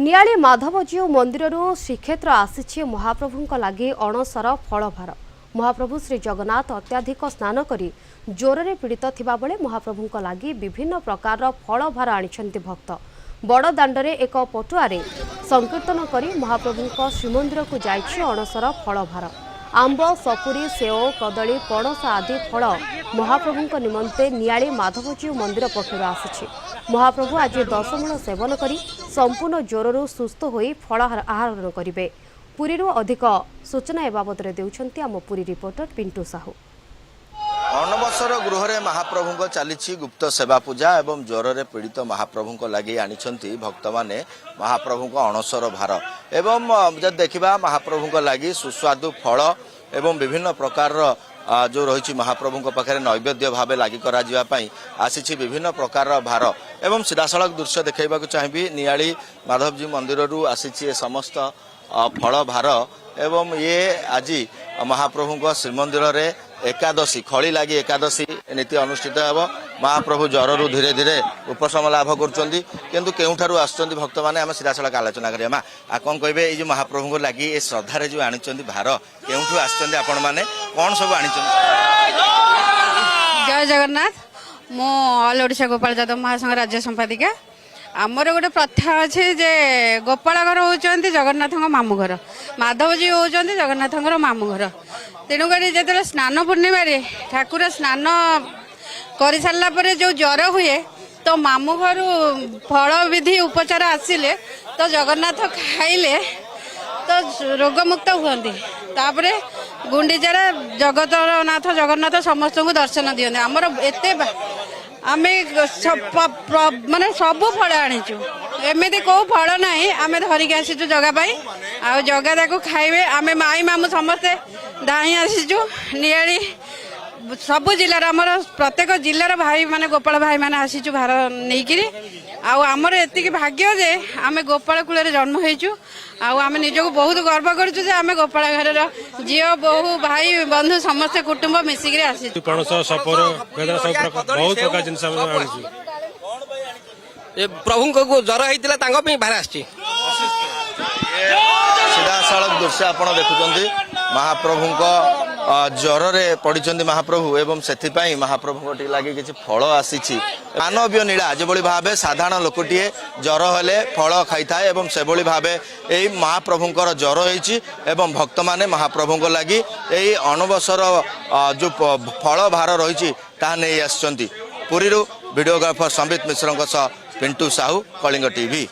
नियाली माधवजीउ मंदिर श्रीक्षेत्र आसी महाप्रभु लगी अणसर फलभार। महाप्रभु श्री जगन्नाथ अत्याधिक स्नान करी ज्वर में पीड़ित थिबा बेले महाप्रभु लगी विभिन्न प्रकार फलभार आनिछन्ति भक्त। बड़ दाण्डरे एक पटुआरे संकीर्तन करी महाप्रभु श्रीमंदिर को जाइछि अणसर फलभार। आंब सपुरी सेव कदली पणस आदि फल महाप्रभु निमंते नियाली माधवजीउ मंदिर पक्षर आसी। महाप्रभु आज 10 मूल सेवन करी संपूर्ण ज्वरु सुस्थ होई फल आहार करेंगे। पुरीरू अधिक सूचना ए बाबद देउछन्ति आम पुरी रिपोर्टर पिंटू साहू। अनवसर गृह महाप्रभु चली गुप्त सेवा पूजा एवं ज्वर में पीड़ित महाप्रभु लगी आनी भक्त माने महाप्रभु अणसर भार एवं जब देखा महाप्रभु लगी सुस्वादु फल एवं विभिन्न प्रकार जो रही महाप्रभु पाखे नैवेद्य भाव लगी आसी विभिन्न प्रकार भार एवं सीधासलख दृश्य देखा चाहिए। नियाली माधवजी मंदिर आसी समस्त फल भार एवं ये आज महाप्रभु श्रीमंदिर रे एकादशी खड़ी लगी एकादशी नीति अनुष्ठित हो। महाप्रभु ज्वर धीरे धीरे उपशम लाभ करूँ आसुँच भक्त मैंने आम सीधा सड़क आलोचना करें। कौन कहे ये महाप्रभु लगी ये श्रद्धार जो आनी भार क्यों आसुँच आपण मैंने कौन सब आनी? जय जगन्नाथ। मु ऑल ओडिशा गोपाल यादव महासंघ राज्य संपादिका। आमर गोटे प्रथा अच्छे जे गोपाल घर होती जगन्नाथ मामू घर, माधवजी होती जगन्नाथ मामू घर। तेणुक जो स्नान पूर्णिमा ठाकुर स्नान कर सारापर जो ज्वर हुए तो मामू घर फल विधि उपचार आसिले तो जगन्नाथ खाइले तो रोगमुक्त हुए। तापर गुंडीचार जगतनाथ जगन्नाथ समस्त को दर्शन दिखते। आमर एत आम माने सब फल आनीचु एमती कौ फल ना आम धरिक आसीचु जगापाई आ जगा खाइबे। आम माई मामू समस्ते धाई आसीचु नियाली सबु जिलार आमर प्रत्येक जिलार भाई माने गोपाल भाई माने आसीचु भार नहींकि आमर एतिक भाग्य जे आम गोपाल कूल जन्म होइचु। आम निजको बहुत गर्व करूँ जे आम गोपाल घर झील बहु भाई बंधु समस्त कुटुंब मिसिक आसी प्रभु को ज्वर होता भार आस सीधा सड़क दृश्य आप देखुं महाप्रभु ज्वर में पड़ी महाप्रभु एवं से महाप्रभु लगी किसी फल आसी मानवीय नीला जो भाव साधारण लोकटे ज्वर हेले फल खाई था एवं से भाव यही महाप्रभुंर ज्वर एवं भक्त माने महाप्रभु लगी यही अणवसर जो फल भार रही नहीं आसुँच। पुरी वीडियोग्राफर संबित मिश्र पिंटू साहू, कलिंग टीवी।